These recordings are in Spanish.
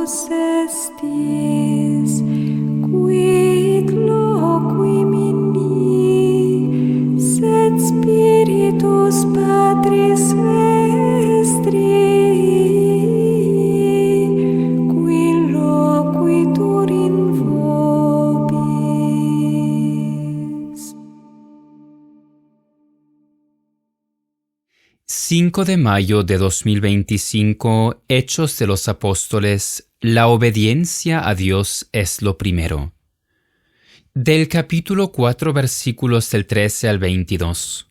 Deus estis, quid loquimini, sed Spiritus Patris vestri, qui loquitur in vobis. 5 de mayo de 2025, Hechos de los Apóstoles, la obediencia a Dios es lo primero. Del capítulo 4, versículos del 13 al 22.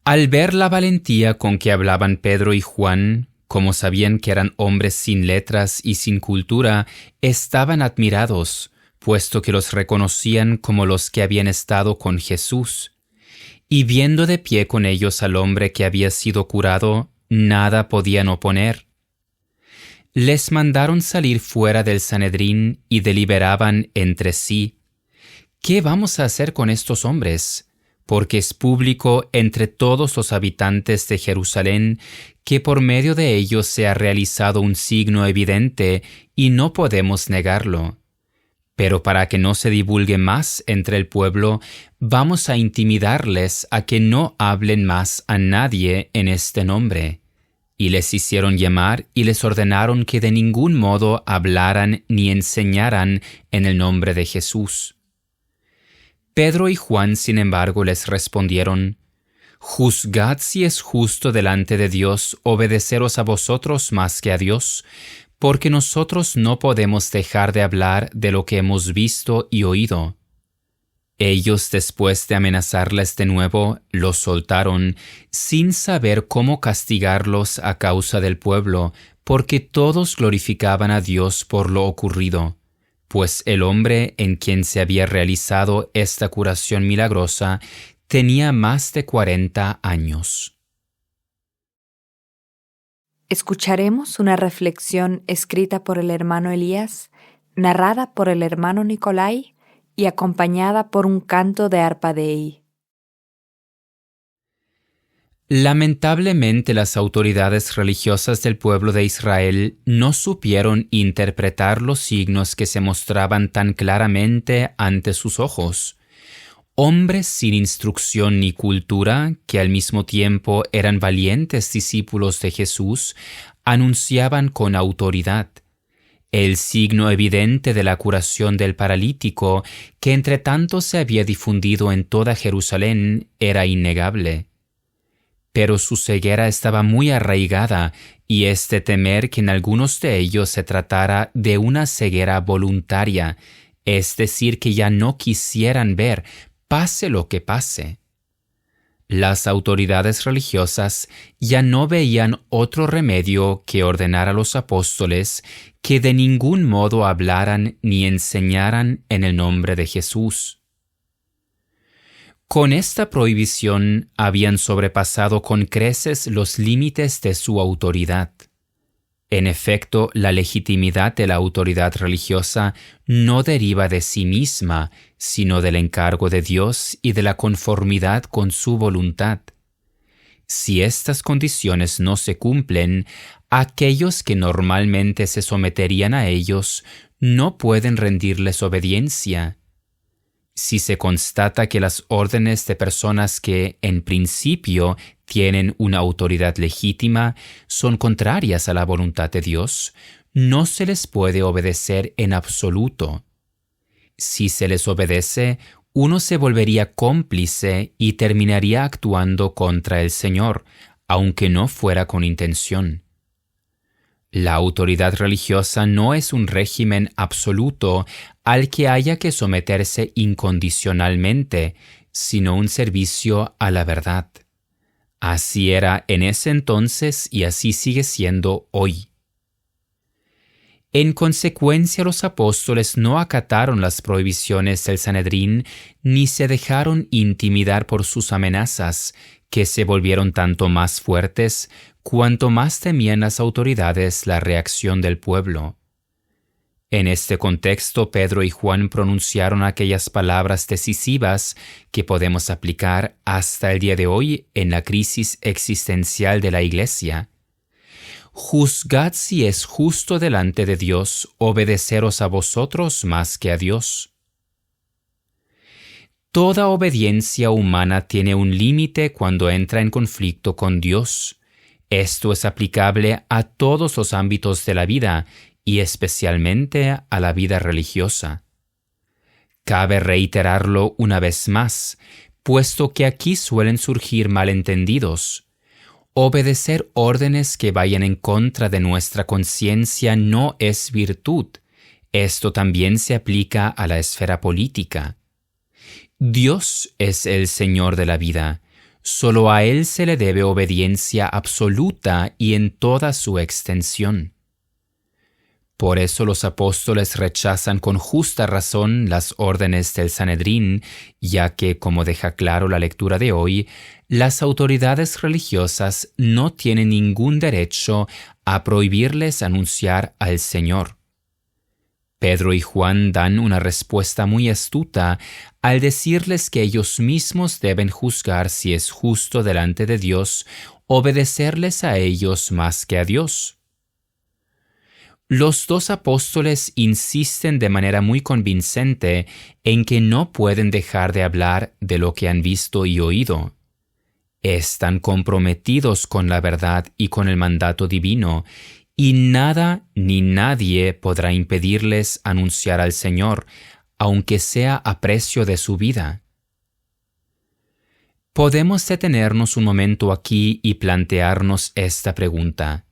Al ver la valentía con que hablaban Pedro y Juan, como sabían que eran hombres sin letras y sin cultura, estaban admirados, puesto que los reconocían como los que habían estado con Jesús. Y viendo de pie con ellos al hombre que había sido curado, nada podían oponer. Les mandaron salir fuera del Sanedrín y deliberaban entre sí: ¿qué vamos a hacer con estos hombres? Porque es público entre todos los habitantes de Jerusalén que por medio de ellos se ha realizado un signo evidente y no podemos negarlo. Pero para que no se divulgue más entre el pueblo, vamos a intimidarles a que no hablen más a nadie en este nombre. Y les hicieron llamar y les ordenaron que de ningún modo hablaran ni enseñaran en el nombre de Jesús. Pedro y Juan, sin embargo, les respondieron: «Juzgad si es justo delante de Dios obedeceros a vosotros más que a Dios, porque nosotros no podemos dejar de hablar de lo que hemos visto y oído». Ellos, después de amenazarles de nuevo, los soltaron, sin saber cómo castigarlos a causa del pueblo, porque todos glorificaban a Dios por lo ocurrido, pues el hombre en quien se había realizado esta curación milagrosa tenía más de 40 años. Escucharemos una reflexión escrita por el hermano Elías, narrada por el hermano Nicolai y acompañada por un canto de arpa Dei. Lamentablemente, las autoridades religiosas del pueblo de Israel no supieron interpretar los signos que se mostraban tan claramente ante sus ojos. Hombres sin instrucción ni cultura, que al mismo tiempo eran valientes discípulos de Jesús, anunciaban con autoridad el signo evidente de la curación del paralítico, que entre tanto se había difundido en toda Jerusalén, era innegable. Pero su ceguera estaba muy arraigada, y es de temer que en algunos de ellos se tratara de una ceguera voluntaria, es decir, que ya no quisieran ver, pase lo que pase. Las autoridades religiosas ya no veían otro remedio que ordenar a los apóstoles que de ningún modo hablaran ni enseñaran en el nombre de Jesús. Con esta prohibición habían sobrepasado con creces los límites de su autoridad. En efecto, la legitimidad de la autoridad religiosa no deriva de sí misma, sino del encargo de Dios y de la conformidad con su voluntad. Si estas condiciones no se cumplen, aquellos que normalmente se someterían a ellos no pueden rendirles obediencia. Si se constata que las órdenes de personas que, en principio, tienen una autoridad legítima son contrarias a la voluntad de Dios, no se les puede obedecer en absoluto. Si se les obedece, uno se volvería cómplice y terminaría actuando contra el Señor, aunque no fuera con intención. La autoridad religiosa no es un régimen absoluto al que haya que someterse incondicionalmente, sino un servicio a la verdad. Así era en ese entonces y así sigue siendo hoy. En consecuencia, los apóstoles no acataron las prohibiciones del Sanedrín ni se dejaron intimidar por sus amenazas, que se volvieron tanto más fuertes cuanto más temían las autoridades la reacción del pueblo. En este contexto, Pedro y Juan pronunciaron aquellas palabras decisivas que podemos aplicar hasta el día de hoy en la crisis existencial de la Iglesia. Juzgad si es justo delante de Dios obedeceros a vosotros más que a Dios. Toda obediencia humana tiene un límite cuando entra en conflicto con Dios. Esto es aplicable a todos los ámbitos de la vida y especialmente a la vida religiosa. Cabe reiterarlo una vez más, puesto que aquí suelen surgir malentendidos. Obedecer órdenes que vayan en contra de nuestra conciencia no es virtud. Esto también se aplica a la esfera política. Dios es el Señor de la vida. Solo a Él se le debe obediencia absoluta y en toda su extensión. Por eso los apóstoles rechazan con justa razón las órdenes del Sanedrín, ya que, como deja claro la lectura de hoy, las autoridades religiosas no tienen ningún derecho a prohibirles anunciar al Señor. Pedro y Juan dan una respuesta muy astuta al decirles que ellos mismos deben juzgar si es justo delante de Dios obedecerles a ellos más que a Dios. Los dos apóstoles insisten de manera muy convincente en que no pueden dejar de hablar de lo que han visto y oído. Están comprometidos con la verdad y con el mandato divino, y nada ni nadie podrá impedirles anunciar al Señor, aunque sea a precio de su vida. Podemos detenernos un momento aquí y plantearnos esta pregunta.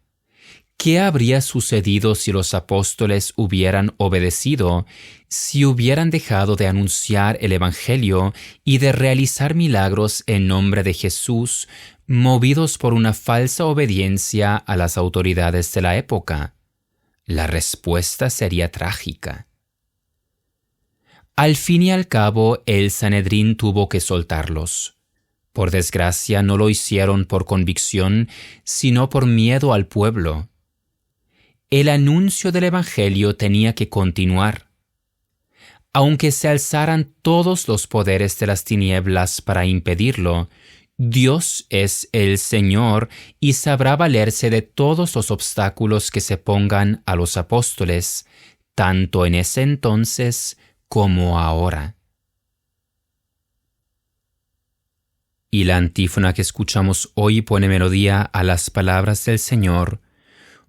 ¿Qué habría sucedido si los apóstoles hubieran obedecido, si hubieran dejado de anunciar el Evangelio y de realizar milagros en nombre de Jesús, movidos por una falsa obediencia a las autoridades de la época? La respuesta sería trágica. Al fin y al cabo, el Sanedrín tuvo que soltarlos. Por desgracia, no lo hicieron por convicción, sino por miedo al pueblo. El anuncio del Evangelio tenía que continuar. Aunque se alzaran todos los poderes de las tinieblas para impedirlo, Dios es el Señor y sabrá valerse de todos los obstáculos que se pongan a los apóstoles, tanto en ese entonces como ahora. Y la antífona que escuchamos hoy pone melodía a las palabras del Señor.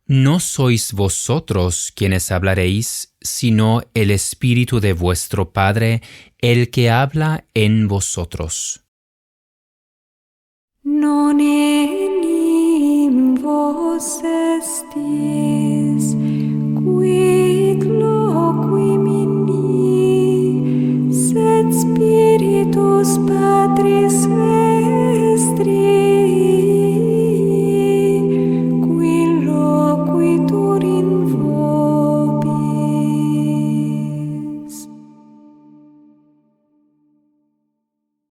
No sois vosotros quienes hablaréis, sino el Espíritu de vuestro Padre, el que habla en vosotros. Non enim vos estis